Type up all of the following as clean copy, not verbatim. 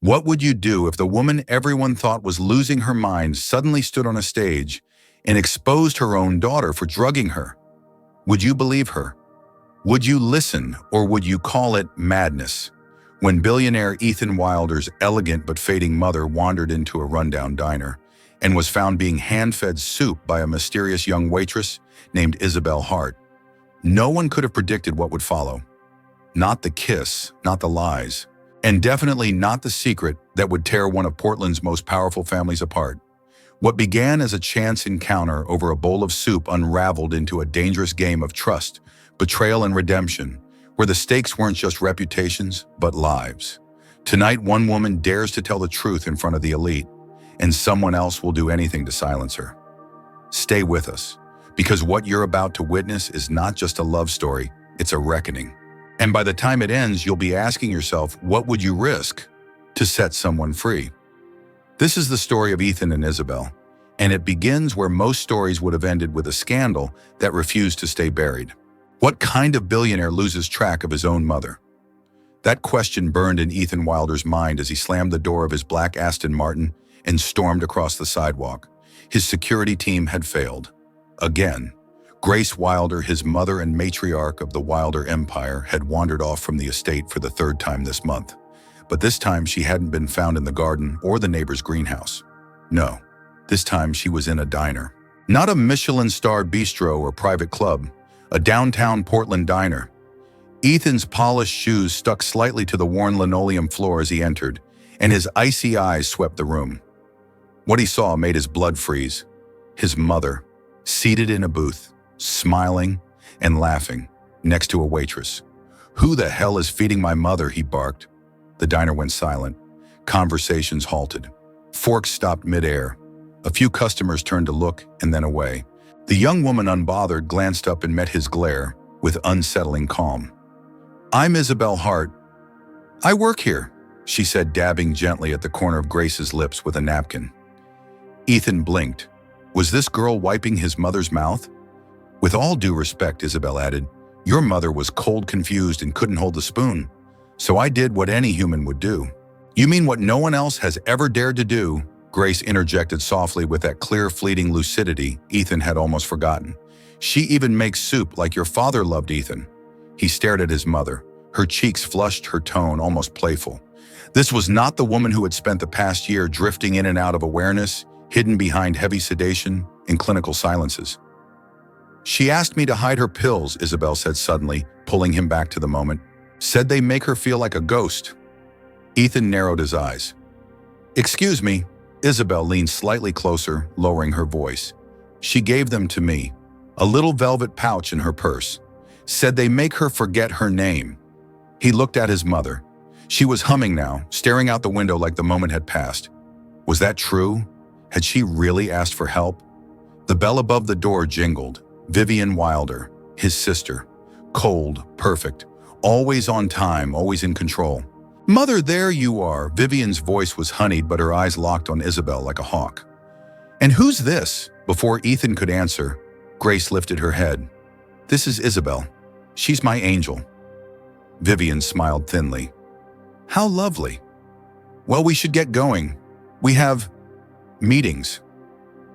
What would you do if the woman everyone thought was losing her mind suddenly stood on a stage and exposed her own daughter for drugging her? Would you believe her? Would you listen, or would you call it madness? When billionaire Ethan Wilder's elegant but fading mother wandered into a rundown diner and was found being hand-fed soup by a mysterious young waitress named Isabel Hart, no one could have predicted what would follow. Not the kiss, not the lies, and definitely not the secret that would tear one of Portland's most powerful families apart. What began as a chance encounter over a bowl of soup unraveled into a dangerous game of trust, betrayal, and redemption, where the stakes weren't just reputations, but lives. Tonight, one woman dares to tell the truth in front of the elite, and someone else will do anything to silence her. Stay with us, because what you're about to witness is not just a love story, it's a reckoning. And by the time it ends, you'll be asking yourself, what would you risk to set someone free? This is the story of Ethan and Isabel, and it begins where most stories would have ended with a scandal that refused to stay buried. What kind of billionaire loses track of his own mother? That question burned in Ethan Wilder's mind as he slammed the door of his black Aston Martin and stormed across the sidewalk. His security team had failed. Again. Grace Wilder, his mother and matriarch of the Wilder empire, had wandered off from the estate for the third time this month. But this time she hadn't been found in the garden or the neighbor's greenhouse. No, this time she was in a diner. Not a Michelin-starred bistro or private club, a downtown Portland diner. Ethan's polished shoes stuck slightly to the worn linoleum floor as he entered, and his icy eyes swept the room. What he saw made his blood freeze. His mother, seated in a booth, smiling and laughing, next to a waitress. "Who the hell is feeding my mother?" he barked. The diner went silent. Conversations halted. Forks stopped midair. A few customers turned to look and then away. The young woman, unbothered, glanced up and met his glare with unsettling calm. "I'm Isabel Hart. I work here," she said, dabbing gently at the corner of Grace's lips with a napkin. Ethan blinked. Was this girl wiping his mother's mouth? "With all due respect," Isabel added, "your mother was cold, confused, and couldn't hold the spoon. So I did what any human would do." "You mean what no one else has ever dared to do?" Grace interjected softly with that clear, fleeting lucidity Ethan had almost forgotten. "She even makes soup like your father loved, Ethan." He stared at his mother, her cheeks flushed, her tone almost playful. This was not the woman who had spent the past year drifting in and out of awareness, hidden behind heavy sedation and clinical silences. "She asked me to hide her pills," Isabel said suddenly, pulling him back to the moment. "Said they make her feel like a ghost." Ethan narrowed his eyes. "Excuse me." Isabel leaned slightly closer, lowering her voice. "She gave them to me, a little velvet pouch in her purse. Said they make her forget her name." He looked at his mother. She was humming now, staring out the window like the moment had passed. Was that true? Had she really asked for help? The bell above the door jingled. Vivian Wilder, his sister. Cold, perfect, always on time, always in control. "Mother, there you are." Vivian's voice was honeyed, but her eyes locked on Isabel like a hawk. "And who's this?" Before Ethan could answer, Grace lifted her head. "This is Isabel. She's my angel." Vivian smiled thinly. "How lovely. Well, we should get going. We have meetings."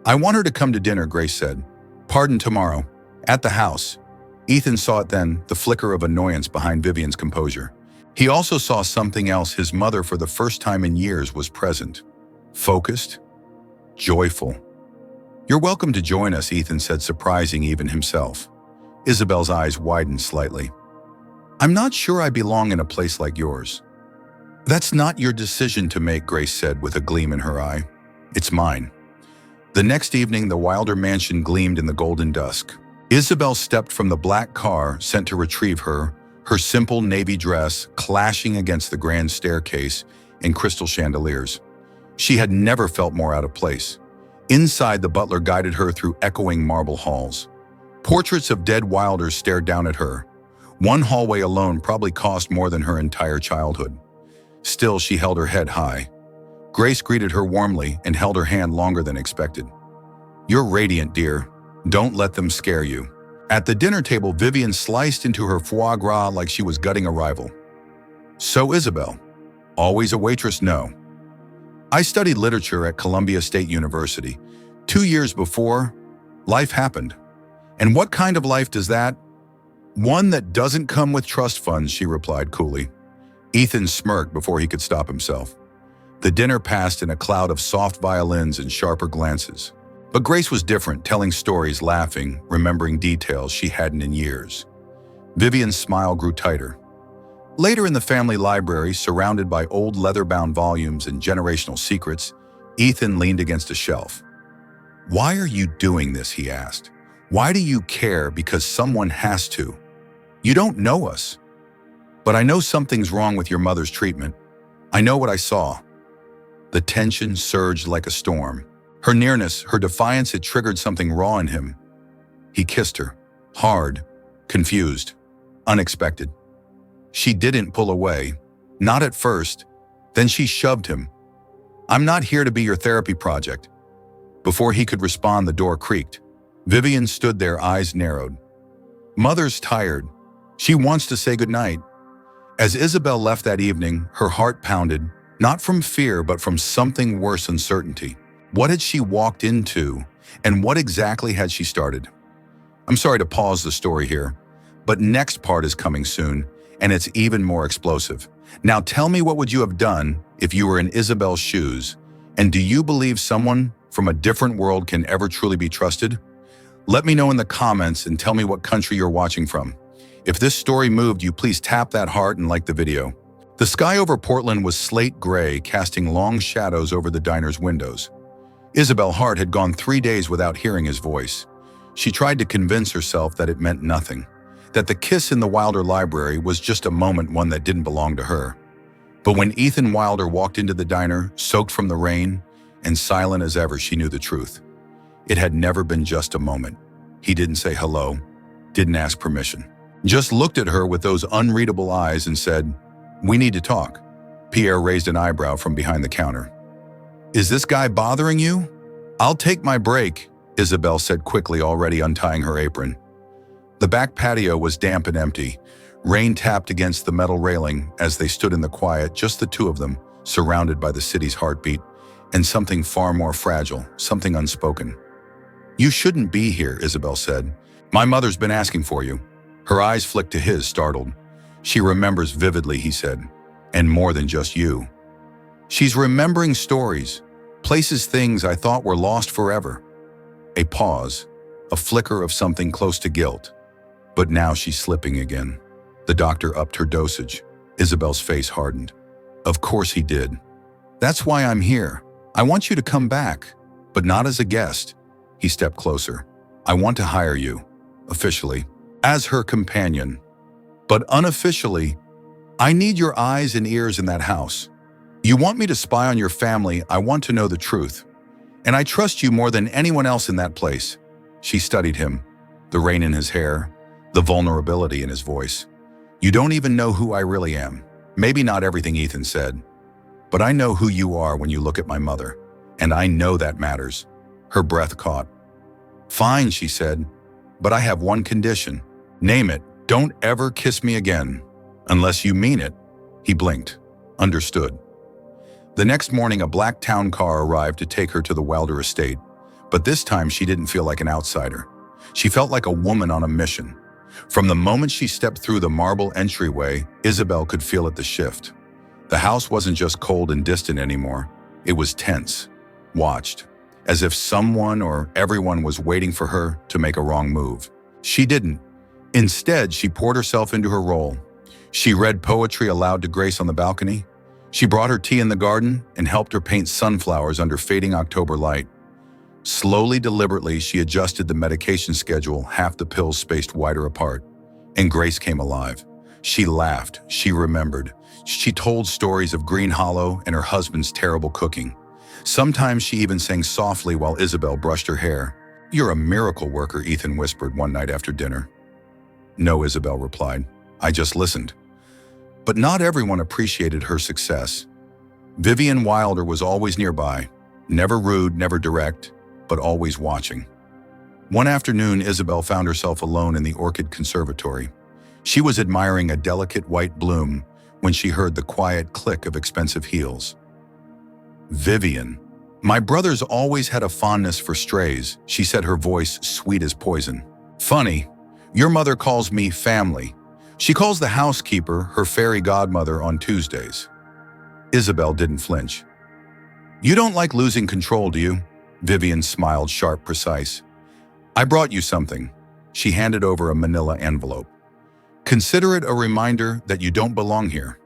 "I want her to come to dinner," Grace said. "Pardon, tomorrow. At the house." Ethan saw it then, the flicker of annoyance behind Vivian's composure. He also saw something else. His mother, for the first time in years, was present. Focused. Joyful. "You're welcome to join us," Ethan said, surprising even himself. Isabel's eyes widened slightly. "I'm not sure I belong in a place like yours." "That's not your decision to make," Grace said with a gleam in her eye. "It's mine." The next evening, the Wilder mansion gleamed in the golden dusk. Isabel stepped from the black car sent to retrieve her, her simple navy dress clashing against the grand staircase and crystal chandeliers. She had never felt more out of place. Inside, the butler guided her through echoing marble halls. Portraits of dead Wilders stared down at her. One hallway alone probably cost more than her entire childhood. Still, she held her head high. Grace greeted her warmly and held her hand longer than expected. "You're radiant, dear. Don't let them scare you." At the dinner table, Vivian sliced into her foie gras like she was gutting a rival. "So, Isabel, Always a waitress? No. I studied literature at Columbia State University. 2 years before, life happened. And what kind of life does that? One that doesn't come with trust funds, she replied coolly. Ethan smirked before he could stop himself. The dinner passed in a cloud of soft violins and sharper glances. But Grace was different, telling stories, laughing, remembering details she hadn't in years. Vivian's smile grew tighter. Later in the family library, surrounded by old leather-bound volumes and generational secrets, Ethan leaned against a shelf. "Why are you doing this?" he asked. "Why do you care because someone has to? You don't know us." "But I know something's wrong with your mother's treatment. I know what I saw." The tension surged like a storm. Her nearness, her defiance had triggered something raw in him. He kissed her, hard, confused, unexpected. She didn't pull away, not at first. Then she shoved him. "I'm not here to be your therapy project." Before he could respond, the door creaked. Vivian stood there, eyes narrowed. "Mother's tired. She wants to say goodnight." As Isabel left that evening, her heart pounded, not from fear, but from something worse, uncertainty. What had she walked into, and what exactly had she started? I'm sorry to pause the story here, but next part is coming soon, and it's even more explosive. Now tell me, what would you have done if you were in Isabel's shoes? And do you believe someone from a different world can ever truly be trusted? Let me know in the comments and tell me what country you're watching from. If this story moved you, please tap that heart and like the video. The sky over Portland was slate gray, casting long shadows over the diner's windows. Isabel Hart had gone 3 days without hearing his voice. She tried to convince herself that it meant nothing, that the kiss in the Wilder library was just a moment, one that didn't belong to her. But when Ethan Wilder walked into the diner, soaked from the rain, and silent as ever, she knew the truth. It had never been just a moment. He didn't say hello, didn't ask permission, just looked at her with those unreadable eyes and said, "We need to talk." Pierre raised an eyebrow from behind the counter. "Is this guy bothering you?" "I'll take my break," Isabel said quickly, already untying her apron. The back patio was damp and empty. Rain tapped against the metal railing as they stood in the quiet, just the two of them, surrounded by the city's heartbeat, and something far more fragile, something unspoken. "You shouldn't be here," Isabel said. "My mother's been asking for you." Her eyes flicked to his, startled. "She remembers vividly," he said, "and more than just you. She's remembering stories, places, things I thought were lost forever." A pause, a flicker of something close to guilt. But now she's slipping again. The doctor upped her dosage. Isabel's face hardened. "Of course he did. That's why I'm here. I want you to come back, but not as a guest." He stepped closer. "I want to hire you, officially, as her companion. But unofficially, I need your eyes and ears in that house. You want me to spy on your family. I want to know the truth. And I trust you more than anyone else in that place." She studied him, the rain in his hair, the vulnerability in his voice. "You don't even know who I really am. Maybe not everything," Ethan said. "But I know who you are when you look at my mother. And I know that matters." Her breath caught. "Fine," she said, "but I have one condition." "Name it. Don't ever kiss me again. Unless you mean it." He blinked. Understood. The next morning, a black town car arrived to take her to the Wilder estate. But this time, she didn't feel like an outsider. She felt like a woman on a mission. From the moment she stepped through the marble entryway, Isabel could feel it, the shift. The house wasn't just cold and distant anymore. It was tense, watched, as if someone or everyone was waiting for her to make a wrong move. She didn't. Instead, she poured herself into her role. She read poetry aloud to Grace on the balcony. She brought her tea in the garden and helped her paint sunflowers under fading October light. Slowly, deliberately, she adjusted the medication schedule, half the pills spaced wider apart. And Grace came alive. She laughed. She remembered. She told stories of Green Hollow and her husband's terrible cooking. Sometimes she even sang softly while Isabel brushed her hair. "You're a miracle worker," Ethan whispered one night after dinner. "No," Isabel replied. "I just listened." But not everyone appreciated her success. Vivian Wilder was always nearby, never rude, never direct, but always watching. One afternoon, Isabel found herself alone in the orchid conservatory. She was admiring a delicate white bloom when she heard the quiet click of expensive heels. Vivian. My brother's always had a fondness for strays, she said, her voice sweet as poison. Funny, your mother calls me family. She calls the housekeeper her fairy godmother on Tuesdays. Isabel didn't flinch. You don't like losing control, do you? Vivian smiled, sharp, precise. I brought you something. She handed over a manila envelope. Consider it a reminder that you don't belong here.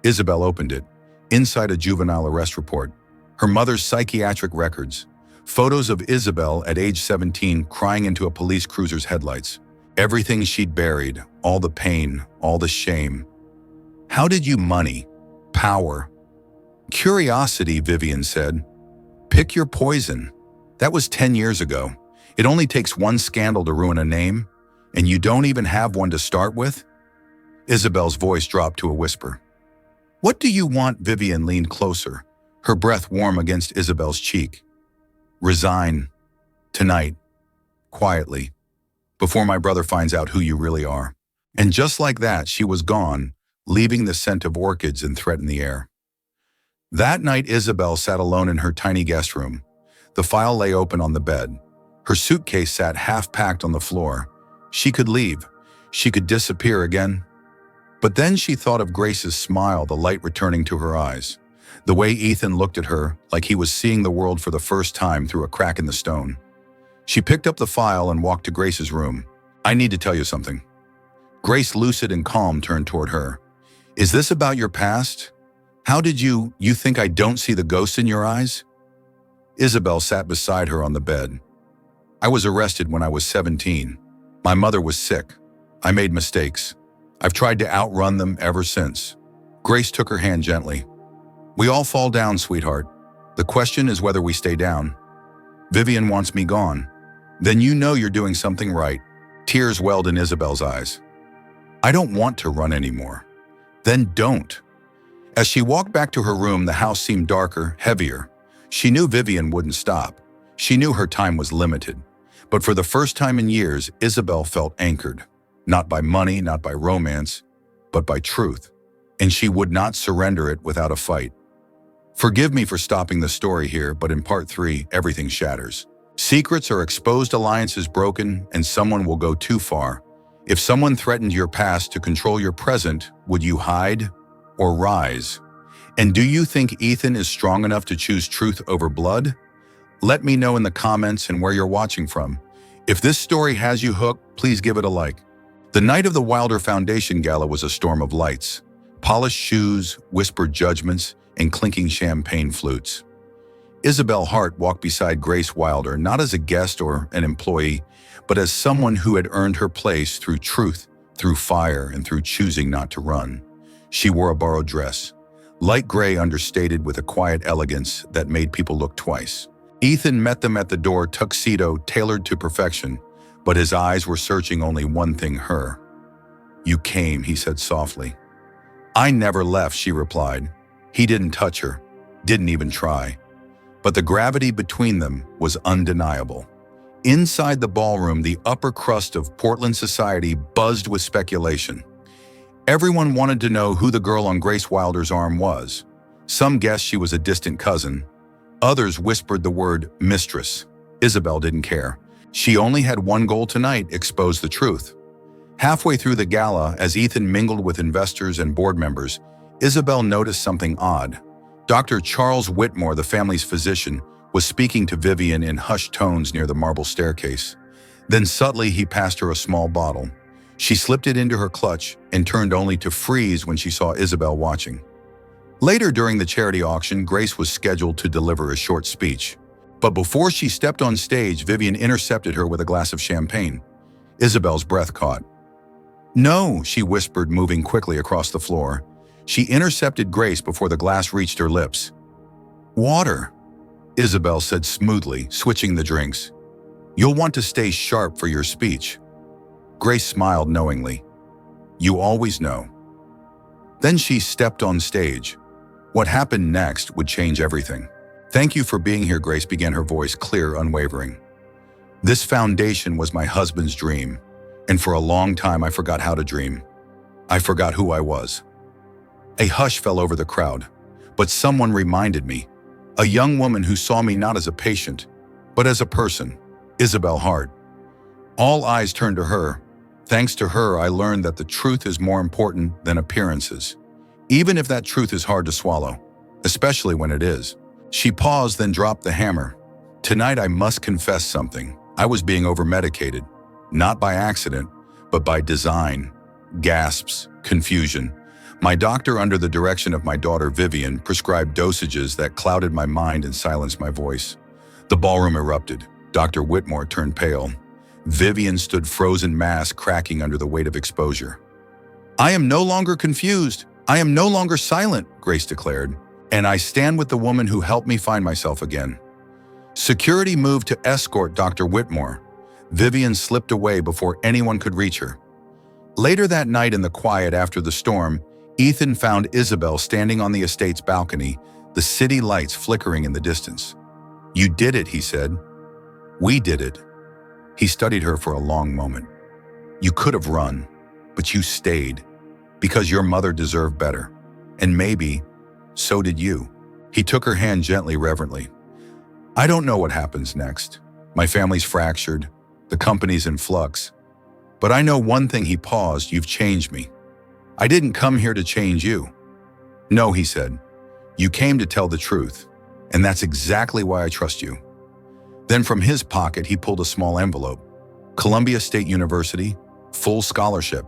Isabel opened it. Inside, a juvenile arrest report. Her mother's psychiatric records. Photos of Isabel at age 17 crying into a police cruiser's headlights. Everything she'd buried, all the pain, all the shame. How did you money? Power. Curiosity, Vivian said. Pick your poison. That was 10 years ago. It only takes one scandal to ruin a name, and you don't even have one to start with? Isabel's voice dropped to a whisper. What do you want? Vivian leaned closer, her breath warm against Isabel's cheek. Resign. Tonight. Quietly. Before my brother finds out who you really are. And just like that, she was gone, leaving the scent of orchids and threat in the air. That night, Isabel sat alone in her tiny guest room. The file lay open on the bed. Her suitcase sat half-packed on the floor. She could leave. She could disappear again. But then she thought of Grace's smile, the light returning to her eyes. The way Ethan looked at her, like he was seeing the world for the first time through a crack in the stone. She picked up the file and walked to Grace's room. I need to tell you something. Grace, lucid and calm, turned toward her. Is this about your past? How did you think I don't see the ghosts in your eyes? Isabel sat beside her on the bed. I was arrested when I was 17. My mother was sick. I made mistakes. I've tried to outrun them ever since. Grace took her hand gently. We all fall down, sweetheart. The question is whether we stay down. Vivian wants me gone. Then you know you're doing something right. Tears welled in Isabel's eyes. I don't want to run anymore. Then don't. As she walked back to her room, the house seemed darker, heavier. She knew Vivian wouldn't stop. She knew her time was limited. But for the first time in years, Isabel felt anchored. Not by money, not by romance, but by truth. And she would not surrender it without a fight. Forgive me for stopping the story here, but in part 3, everything shatters. Secrets are exposed, alliances broken, and someone will go too far. If someone threatened your past to control your present, would you hide or rise? And do you think Ethan is strong enough to choose truth over blood? Let me know in the comments and where you're watching from. If this story has you hooked, please give it a like. The night of the Wilder Foundation Gala was a storm of lights. Polished shoes, whispered judgments, and clinking champagne flutes. Isabel Hart walked beside Grace Wilder, not as a guest or an employee, but as someone who had earned her place through truth, through fire, and through choosing not to run. She wore a borrowed dress, light gray understated with a quiet elegance that made people look twice. Ethan met them at the door, tuxedo tailored to perfection, but his eyes were searching only one thing, her. You came, he said softly. I never left, she replied. He didn't touch her, didn't even try. But the gravity between them was undeniable. Inside the ballroom, the upper crust of Portland society buzzed with speculation. Everyone wanted to know who the girl on Grace Wilder's arm was. Some guessed she was a distant cousin. Others whispered the word mistress. Isabel didn't care. She only had one goal tonight: expose the truth. Halfway through the gala, as Ethan mingled with investors and board members, Isabel noticed something odd. Dr. Charles Whitmore, the family's physician, was speaking to Vivian in hushed tones near the marble staircase. Then subtly he passed her a small bottle. She slipped it into her clutch and turned only to freeze when she saw Isabel watching. Later during the charity auction, Grace was scheduled to deliver a short speech. But before she stepped on stage, Vivian intercepted her with a glass of champagne. Isabel's breath caught. No, she whispered, moving quickly across the floor. She intercepted Grace before the glass reached her lips. Water, Isabel said smoothly, switching the drinks. You'll want to stay sharp for your speech. Grace smiled knowingly. You always know. Then she stepped on stage. What happened next would change everything. Thank you for being here, Grace began, her voice clear, unwavering. This foundation was my husband's dream, and for a long time I forgot how to dream. I forgot who I was. A hush fell over the crowd, but someone reminded me. A young woman who saw me not as a patient, but as a person, Isabel Hart. All eyes turned to her. Thanks to her, I learned that the truth is more important than appearances, even if that truth is hard to swallow, especially when it is. She paused, then dropped the hammer. Tonight I must confess something. I was being over-medicated, not by accident, but by design. Gasps, confusion. My doctor, under the direction of my daughter Vivian, prescribed dosages that clouded my mind and silenced my voice. The ballroom erupted. Dr. Whitmore turned pale. Vivian stood frozen mass cracking under the weight of exposure. "I am no longer confused. I am no longer silent," Grace declared, "and I stand with the woman who helped me find myself again." Security moved to escort Dr. Whitmore. Vivian slipped away before anyone could reach her. Later that night, in the quiet after the storm, Ethan found Isabel standing on the estate's balcony, the city lights flickering in the distance. "You did it," he said. "We did it." He studied her for a long moment. "You could have run, but you stayed, because your mother deserved better. And maybe, so did you." He took her hand gently, reverently. "I don't know what happens next. My family's fractured, the company's in flux. But I know one thing." He paused. "You've changed me. I didn't come here to change you." "No," he said. "You came to tell the truth, and that's exactly why I trust you." Then from his pocket, he pulled a small envelope. "Columbia State University, full scholarship."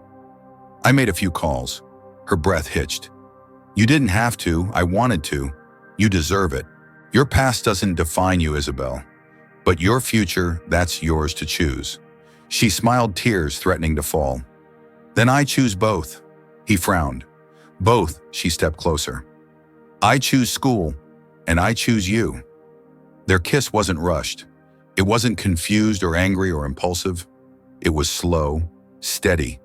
I made a few calls. Her breath hitched. "You didn't have to. I wanted to. You deserve it. Your past doesn't define you, Isabel. But your future, that's yours to choose." She smiled, tears threatening to fall. "Then I choose both." He frowned. "Both," she stepped closer. "I choose school, and I choose you." Their kiss wasn't rushed. It wasn't confused or angry or impulsive. It was slow, steady,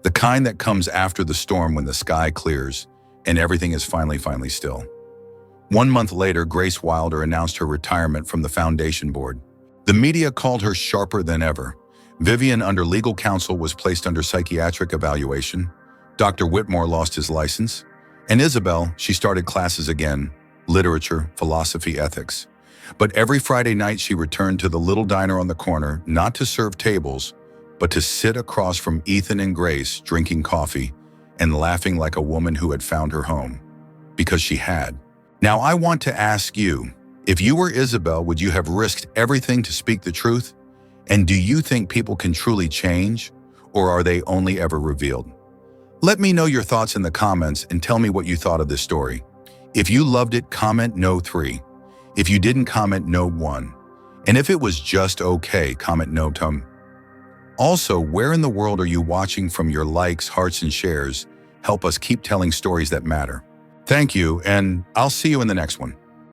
the kind that comes after the storm when the sky clears and everything is finally still. 1 month later, Grace Wilder announced her retirement from the foundation board. The media called her sharper than ever. Vivian, under legal counsel, was placed under psychiatric evaluation. Dr. Whitmore lost his license. And Isabel, she started classes again, literature, philosophy, ethics. But every Friday night she returned to the little diner on the corner, not to serve tables, but to sit across from Ethan and Grace, drinking coffee and laughing like a woman who had found her home. Because she had. Now I want to ask you, if you were Isabel, would you have risked everything to speak the truth? And do you think people can truly change, or are they only ever revealed? Let me know your thoughts in the comments and tell me what you thought of this story. If you loved it, comment no 3. If you didn't, comment no 1. And if it was just okay, comment no 2. Also, where in the world are you watching from? Your likes, hearts, and shares help us keep telling stories that matter. Thank you, and I'll see you in the next one.